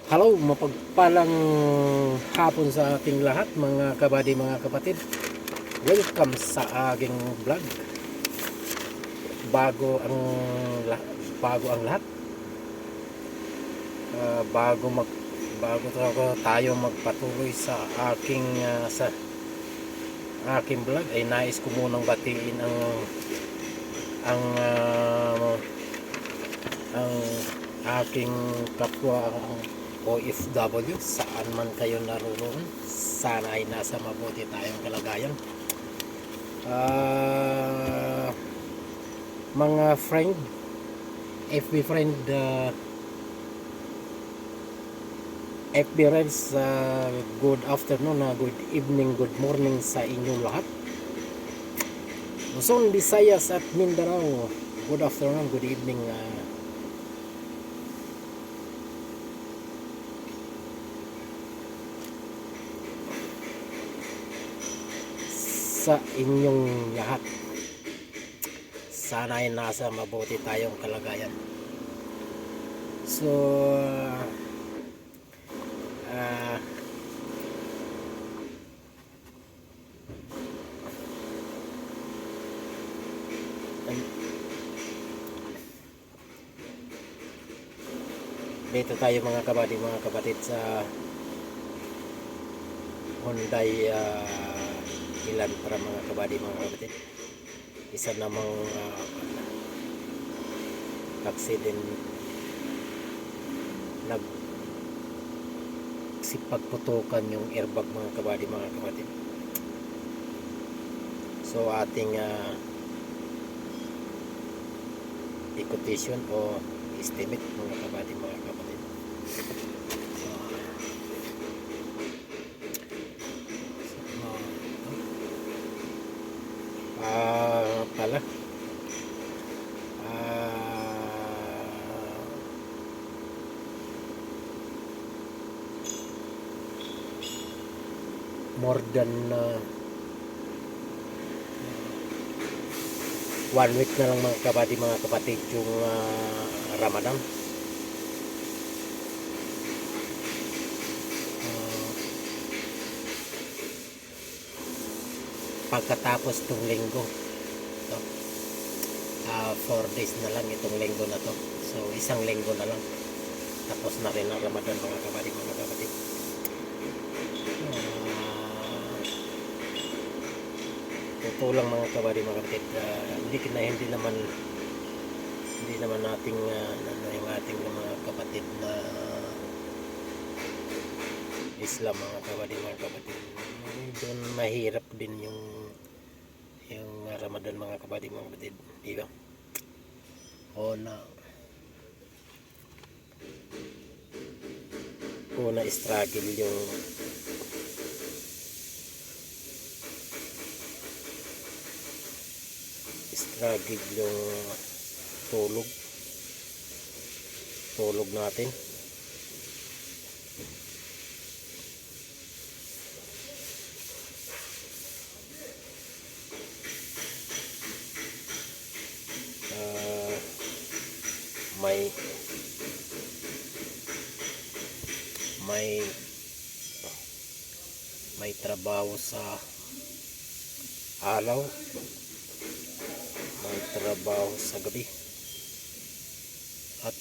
Hello, mapagpalang hapon sa ating lahat mga kabady, mga kapatid. Welcome sa aking vlog. Bago ang bago ang lahat. Bago tayo magpatuloy sa aking vlog ay nais ko munang batiin ang uh, ang aking kapwa OFW saan man kayo naroon. Sana ay nasa mabuti tayong kalagayan. Mga friend, FB friend, FB friends, good afternoon, good evening, good morning sa inyong lahat. Luzon, Visayas at Mindanao, good afternoon, good evening sa inyong lahat. Sana ay nasa mabuti tayong kalagayan. So dito tayo mga kabady, mga kapatid, sa Hyundai Elantra mga kabady, mga kapatid. Isa namang accident, nagsipagputukan yung airbag mga kabady, mga kapatid. So ating quotation o estimate mga kabady, mga kapatid. Pala more than 1 week na lang mga kabady, mga kapatid, yung Ramadan. Pagkatapos itong linggo ito, 4 days na lang itong linggo na to. So isang linggo na lang tapos na rin ang Ramadan mga kabady, mga kapatid. Totoo lang mga kabady, mga kapatid, hindi naman nating yung ating mga kapatid na Islam mga kabady, mga kapatid, doon mahirap din yung Ramadan mga kabady, mga kapatid, di ba? Una struggle yung tulog natin. May trabaho sa araw, may trabaho sa gabi, at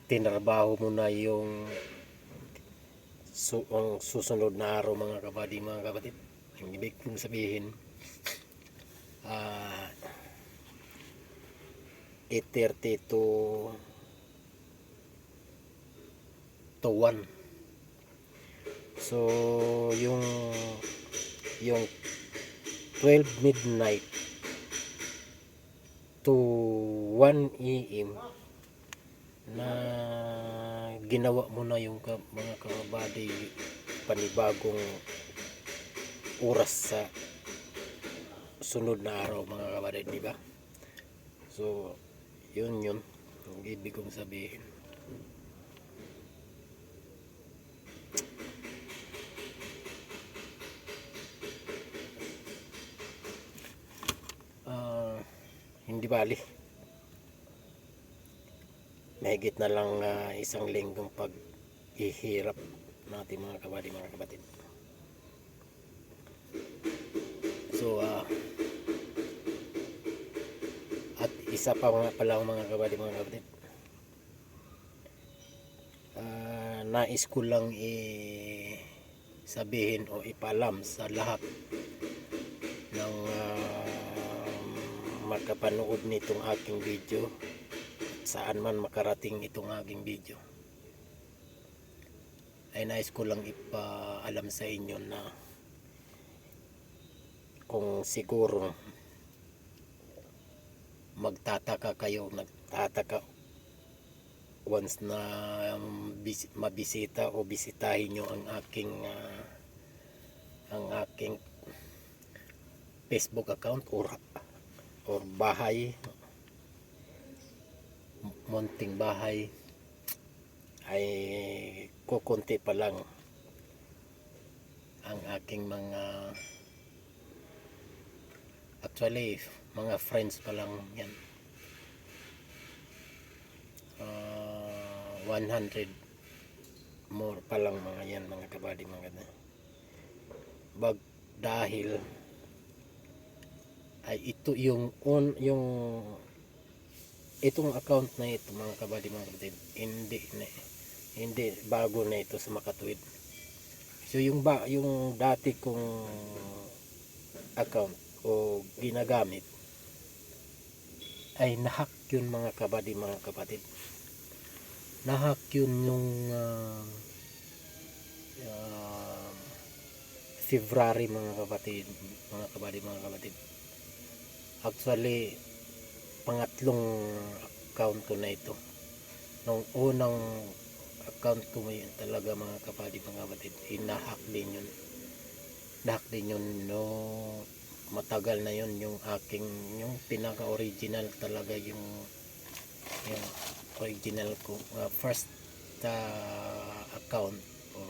tinrabaho mo na yung ang susunod na araw mga kabady, mga kapatid. Ang ibig kong sabihin, 8:30 to 1. So yung 12 midnight to 1 AM na ginawa mo na yung mga kabady, panibagong oras sa sunod na araw mga kabady, di ba? So yun ang ibig kong sabihin. Hindi bali mahigit na lang isang linggong pag-ihirap natin mga kabady mga kapatid. So at isa pa mga pala mga kabady mga kapatid, nais ko lang sabihin o ipaalam sa lahat ng makapanood nitong aking video, saan man makarating itong aking video, ay nais ko lang ipaalam sa inyo na kung siguro nagtataka once na mabisita o bisitahin nyo ang aking Facebook account or bahay, munting bahay, ay kukunti pa lang ang aking actually mga friends pa lang yan. 100 more pa lang mga yan mga kabady mga dahil ay ito yung itong account na ito mga kabady mga kapatid, hindi bago na ito sa Makatuwid. So yung dati kong account o ginagamit ay nahack yun mga kabady mga kapatid. Nahack yun yung February mga kabady mga kapatid. Actually pangatlong account ko na ito. Nung unang account ko yun talaga mga kabady mga kapatid, inahack din yun no, matagal na yun yung pinaka original talaga yung original ko first account or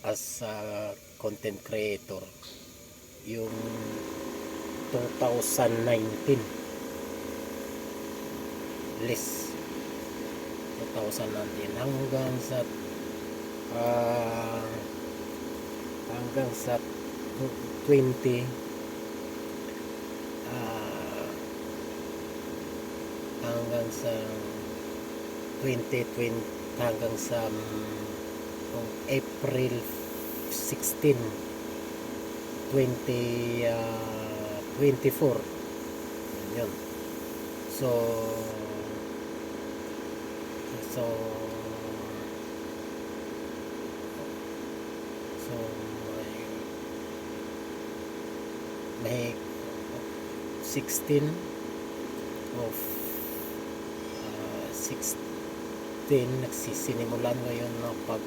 as a content creator, yung 2019 list 2019 hanggang sa 20 hanggang sa 2020 hanggang sa April 16 2024 yun. So may 16 of 16 nagsisinimulan ngayon ng pag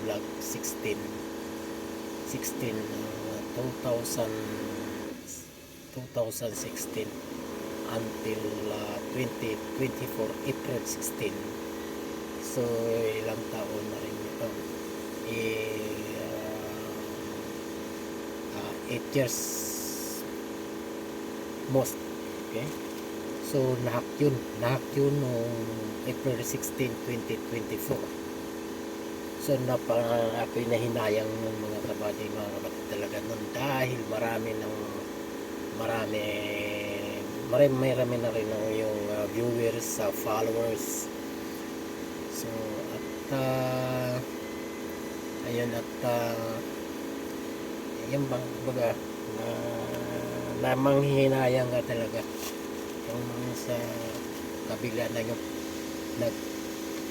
vlog 2016 until 2024 April 16. So ilang taon na rin ito, 8 years most. Okay, so nahack yun noong April 16, 2024. So ako'y nahinayang ng mga kabady mga kapatid talaga nun, dahil marami na rin yung viewers, followers. So ayun yung baga na manghihinayang ka talaga yung sa kabila na yung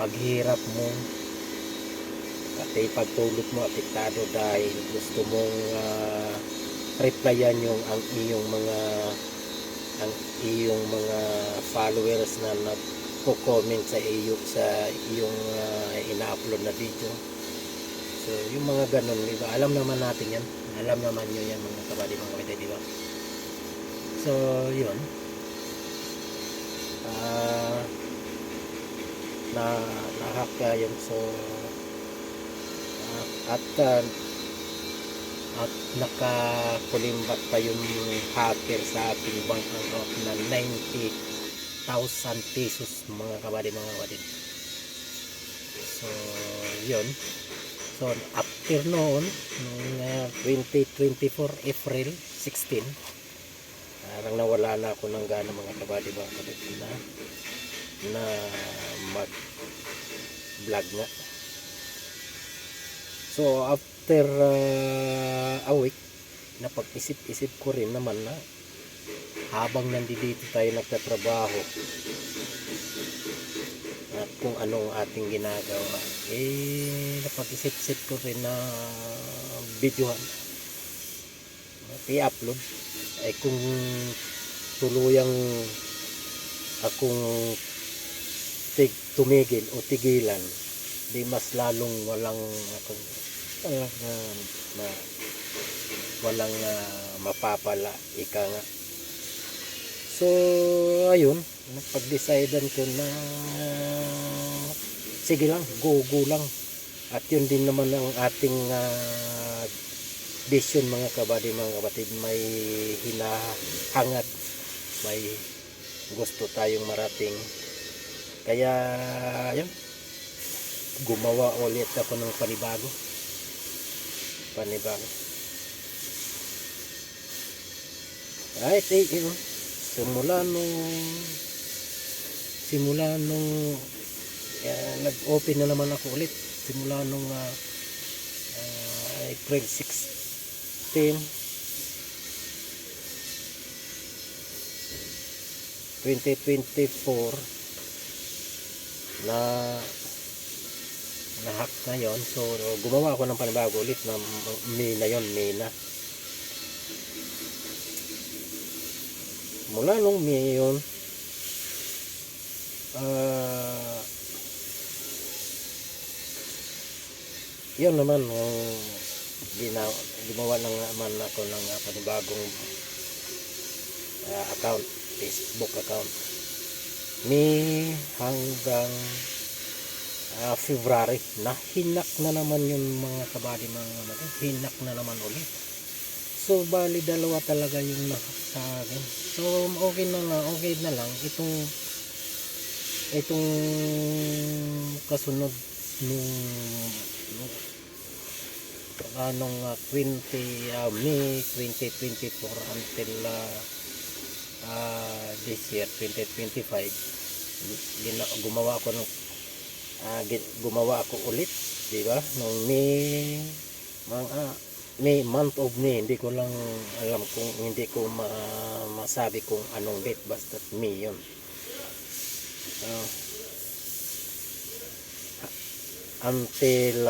paghirap mo at pagtulog mo apektado dahil gusto mong replyan ang iyong mga followers na nagko-comment sa iyong ina-upload na video. So yung mga ganun, diba? Alam naman natin yan, alam naman nyo yan mga kabady mga kapatid, diba? So yun, na-hack yun. So at nakakulimbat pa yung hacker sa ating bank account na pesos mga kabady. So yun, so after noon nung 2024 April 16, parang nawala na ako ng gana mga kabady na mag vlog nga. So after a week, napag-isip-isip ko rin naman na habang nandito tayo nagtatrabaho at kung anong ating ginagawa, napag-isip-isip ko rin na videohan at i-upload. Ay kung tuluyang akong tumigil o tigilan, di mas lalong walang walang mapapala, ika nga. So ayun, napag-decidean ko na sige lang, go lang. At yun din naman ang ating vision mga kapatid, may hinahangad, may gusto tayong marating. Kaya yun, gumawa ulit ako ng panibago. Right, yun. Simula nung nag-open na naman ako ulit. Simula nung April 16, 2024 na nahack na yon. So gumawa ako ng panibago ulit na May na. Mula nung May yun, yun naman gumawa ng naman ako ng panibagong account, Facebook account. May hanggang February na hinak na naman yung mga kabady hinak na naman ulit. So bali dalawa talaga yung nahack sa akin. So okay na lang itong kasunod nung May 2024 until this year 2025, gumawa ako ulit, di ba? Nung May month of May, hindi ko lang alam kung hindi ko masabi kung anong date, basta May yun. Until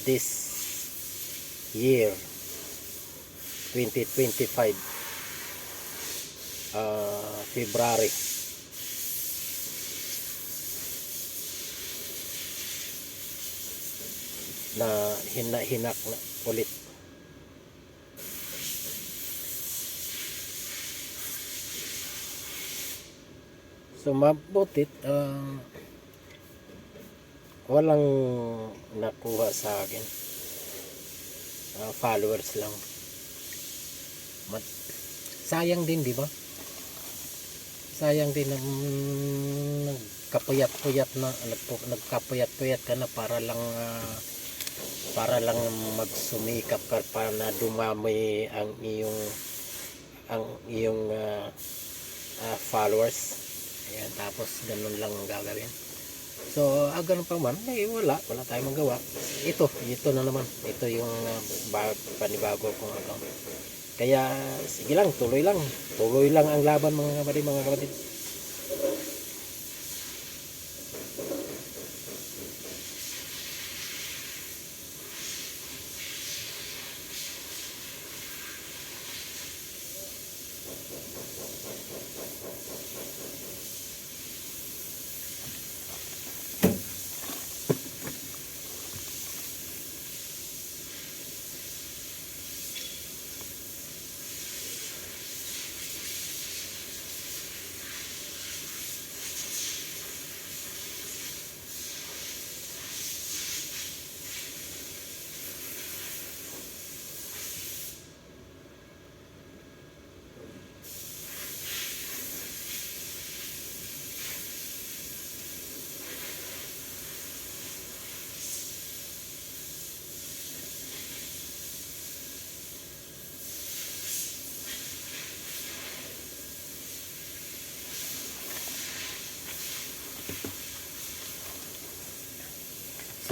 this year 2025 February na hinak na ulit. So mabutit walang nakuha sa akin, followers lang. Sayang din, di ba? Sayang din na nagkapuyat-puyat ka na para lang magsumikap ka para na dumami ang iyong followers. Ayan, tapos ganun lang gagawin. So ganun pa man, wala tayong magawa. Ito na naman, ito yung panibago kong account. Kaya sige lang, tuloy lang ang laban mga kapatid.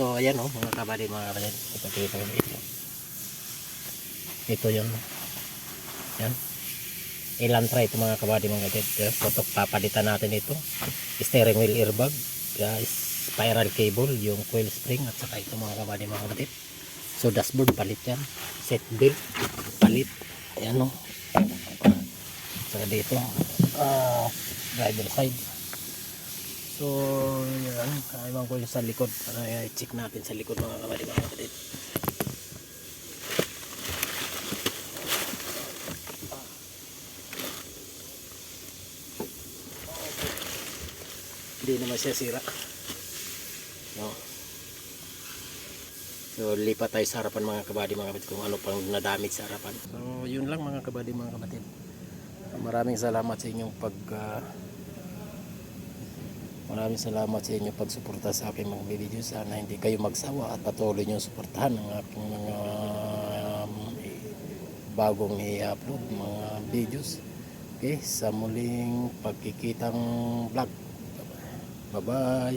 ito, ayan oh, mga kabady, mga kapatid. Ipakita ko ito. Ito yun. Yan. Elantra ito mga kabady, mga kapatid. Putok, papalitan natin ito. Steering wheel airbag. Spiral cable, yung coil spring, at saka ito mga kabady, mga kapatid. So dashboard, palit yan. Set belt, palit. Ayan o. Saka dito, driver side. So yan, ewan ko yung sa likod. I-check natin sa likod mga kabady, mga kapatid. Hindi naman siya sira. No. So lipat tayo sa harapan mga kabady, mga kapatid, kung ano pang nadamage sa harapan. So yun lang mga kabady, mga kapatid. Maraming salamat sa inyong maraming salamat sa inyong pagsuporta sa aking mga video. Sana hindi kayo magsawa at patuloy nyo suportahan ang aking mga bagong i-upload mga videos. Okay, sa muling pagkikitang vlog. Bye bye.